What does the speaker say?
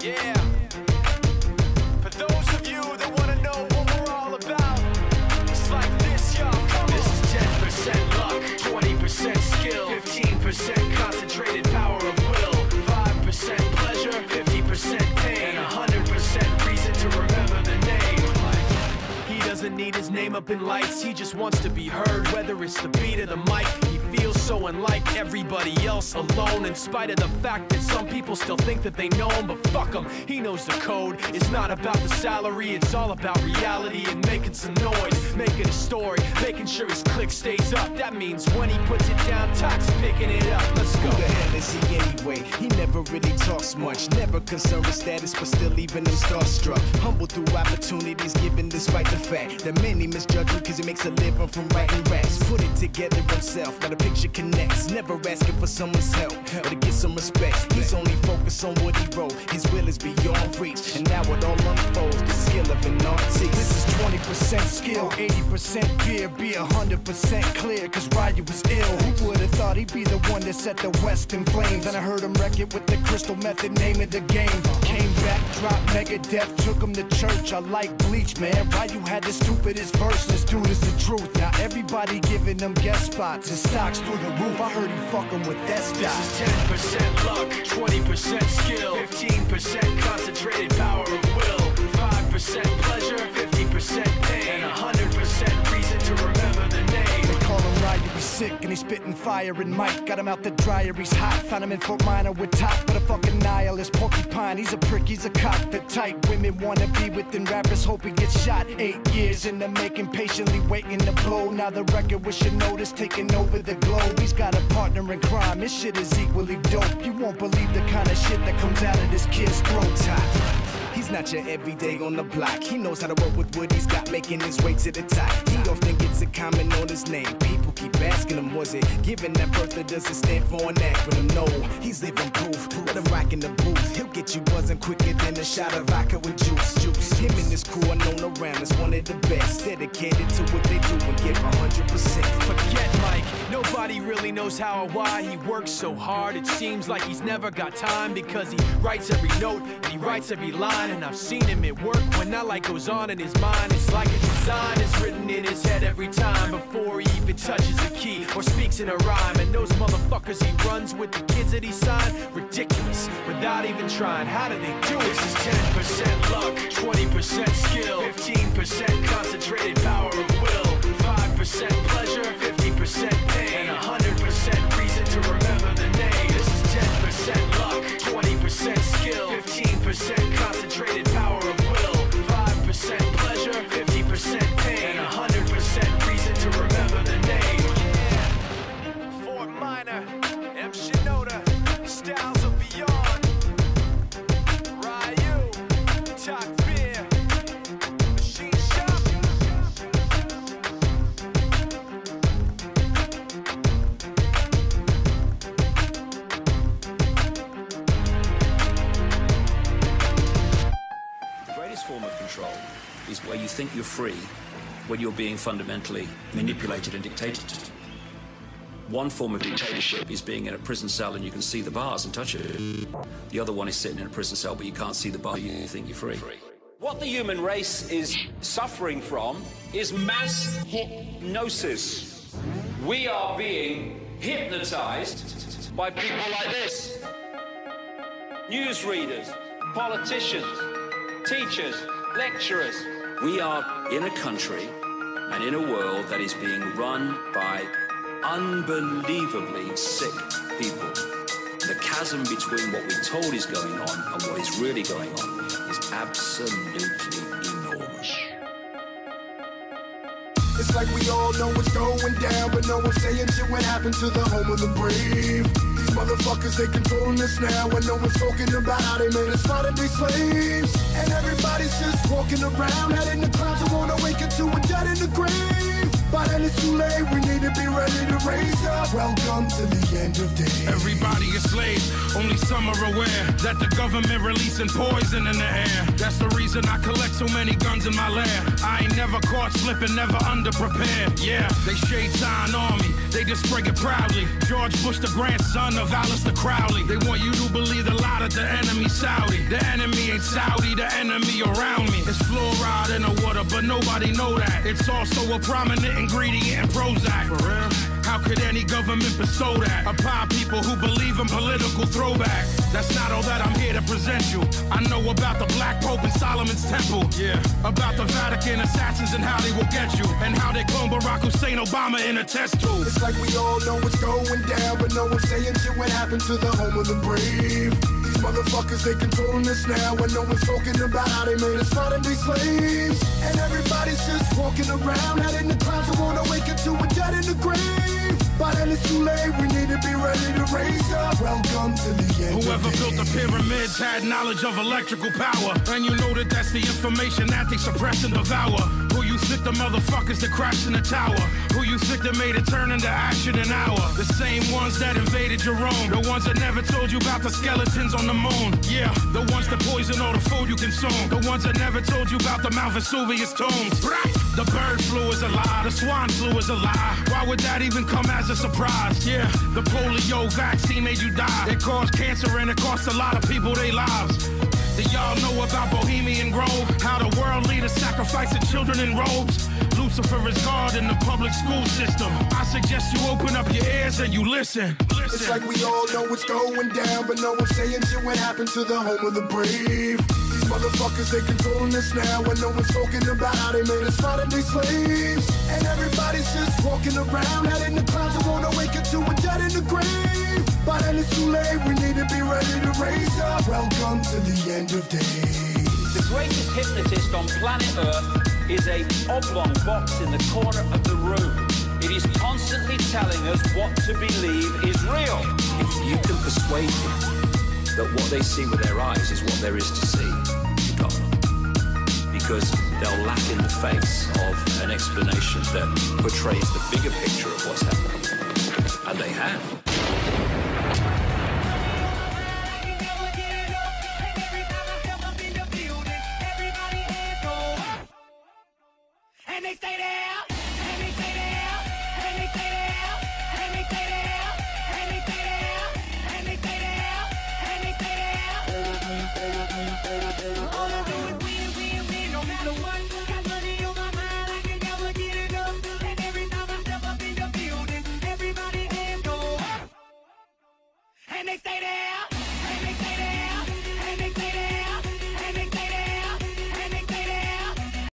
Yeah. For those of you that want to know what we're all about, it's like this, y'all. This is 10% luck, 20% skill, 15% concentrated power of will, 5% pleasure, 50% pain, and 100% reason to remember the name. He doesn't need his name up in lights, he just wants to be heard, whether it's the beat or the mic. He feels so unlike everybody else, alone, in spite of the fact that some people still think that they know him, but fuck him, he knows the code. It's not about the salary, it's all about reality and making some noise, making a story, making sure his click stays up. That means when he puts it down, Toc's picking it up. Let's go. Who the hell is he anyway? He never really talks much, never concerned with status, but still leaving him starstruck. Humble through opportunities given despite the fact that many misjudge him cause he makes a living from writing raps. Put it together himself, now the picture connects. Never asking for someone's help or to get some respect. He's only focused on what he wrote. His will is beyond reach, and now it all unfolds. The skill of an artist. This is 20% skill, 80% fear. Be 100% clear, cause Ryu was ill. Who would've thought he'd be the one that set the West in flames? And I heard him wreck it with the crystal method, name of the game. Came back, dropped Megadeth, took him to church. I like Bleach, man. Ryu had the stupidest verse. This dude is the truth. Now everybody giving them guest spots and stocks through the roof. I heard he fucking with that stock. This is 10% luck, 20% skill, 15% concentrated power of will, 5% pleasure, 50% pain, and 100% reason to remember the name. They call him Ryu, he's sick and he's spitting fire and Mike. Got him out the dryer, he's hot. Found him in Fort Minor with top, but a fucking nihilist porcupine. He's a prick, he's a cock. The type women wanna be within rappers, hope he gets shot. 8 years in the making, patiently waiting to blow. Now the record with your notice taking over the globe. He's got a partner in crime, his shit is equally dope. You won't believe the kind of shit that comes out of this kid's throat. He's not your everyday on the block. He knows how to work with what he's got, making his way to the top. He don't think it's a comment on his name. People keep asking him, was it given that birth or does it stand for an acronym? No, he's living proof. Let him rock in the booth. He'll get you buzzing quicker than a shot of vodka with juice. Him and his crew are known around as one of the best. Dedicated to what they do and give 100%. Forget Mike, nobody really knows how or why he works so hard. It seems like he's never got time because he writes every note and he writes every line. And I've seen him at work when that light goes on in his mind. It's like a design is written in his head every time before he even touches a key or speaks in a rhyme. And those motherfuckers he runs with, the kids that he signed, ridiculous, without even trying. How do they do it? This is 10% luck, 20% skill, 15% concentrated power of will, 5% pleasure, 50% pain, and 100% reason to remember the name. This is 10% luck, 20% skill, 15% concentrated power of will, 5% pleasure, 50% pain, and 100% reason to remember the name. Yeah. Fort Minor, M. Shinoda, styles of beyond. Ryu, Toc Beer, Machine Shop. The greatest form of control is where you think you're free when you're being fundamentally manipulated and dictated to. One form of dictatorship is being in a prison cell and you can see the bars and touch it. The other one is sitting in a prison cell but you can't see the bar, you think you're free. What the human race is suffering from is mass hypnosis. We are being hypnotized by people like this. Newsreaders, politicians, teachers, lecturers. We are in a country and in a world that is being run by unbelievably sick people. The chasm between what we're told is going on and what is really going on is absolutely enormous. It's like we all know what's going down, but no one's saying shit what happened to the home of the brave. These motherfuckers, they controlling us now, and no one's talking about how they made us modern day slaves. And everybody's just walking around, head in the clouds, and wanna wake up to a dead in the grave. By then it's too late, we need to be ready to raise up. Welcome to the end of days. Everybody is slaves, only some are aware that the government releasing poison in the air. That's the reason I collect so many guns in my lair. I ain't never caught slipping, never underprepared. Yeah, they shade sign on me, they just spray it proudly. George Bush, the grandson of Alistair Crowley. They want you to believe the lie that the enemy's Saudi. The enemy ain't Saudi, the enemy around me. It's fluoride in the water, but nobody know that. It's also a prominent ingredient in Prozac. For real? How could any government bestow that upon people who believe in political throwback? That's not all that I'm here to present you. I know about the Black Pope and Solomon's Temple. Yeah. About the Vatican assassins and how they will get you. And how they clone Barack Hussein Obama in a test tube. It's like we all know what's going down, but no one's saying shit what happened to the home of the brave. These motherfuckers, they controlling us now, and no one's talking about how they made us modern day slaves. And everybody's just walking around, head in the clouds, who wanna wake up to a dead in the grave. By then it's too late, we need to be ready to raise up. Welcome to the end. Whoever built the pyramids had knowledge of electrical power. And you know that that's the information that they suppress and devour. Who you think the motherfuckers that crashed in the tower? Who you think that made it turn into ash in an hour? The same ones that invaded your own. The ones that never told you about the skeletons on the moon. Yeah, the ones that poison all the food you consume. The ones that never told you about the Mount Vesuvius tombs. The bird flu is a lie, the swine flu is a lie. Why would that even come as a surprise? Yeah, the polio vaccine made you die. It caused cancer and it cost a lot of people their lives. Do y'all know about Bohemian Grove? How the world leaders sacrificing children in robes? Lucifer is God in the public school system. I suggest you open up your ears and you listen. It's like we all know what's going down, but no one's saying shit what happened to the home of the brave. These motherfuckers, they controlling us now, and no one's talking about how they made us modern day slaves. And everybody's just walking around, head in the clouds, who wanna wake up to a dead in the grave. By then it's too late, we need to be ready to raise up. Welcome to the end of days. The greatest hypnotist on planet Earth is a oblong box in the corner of the room. It is constantly telling us what to believe is real. If you can persuade them that what they see with their eyes is what there is to see, you got them. Because they'll laugh in the face of an explanation that portrays the bigger picture of what's happening. And they have.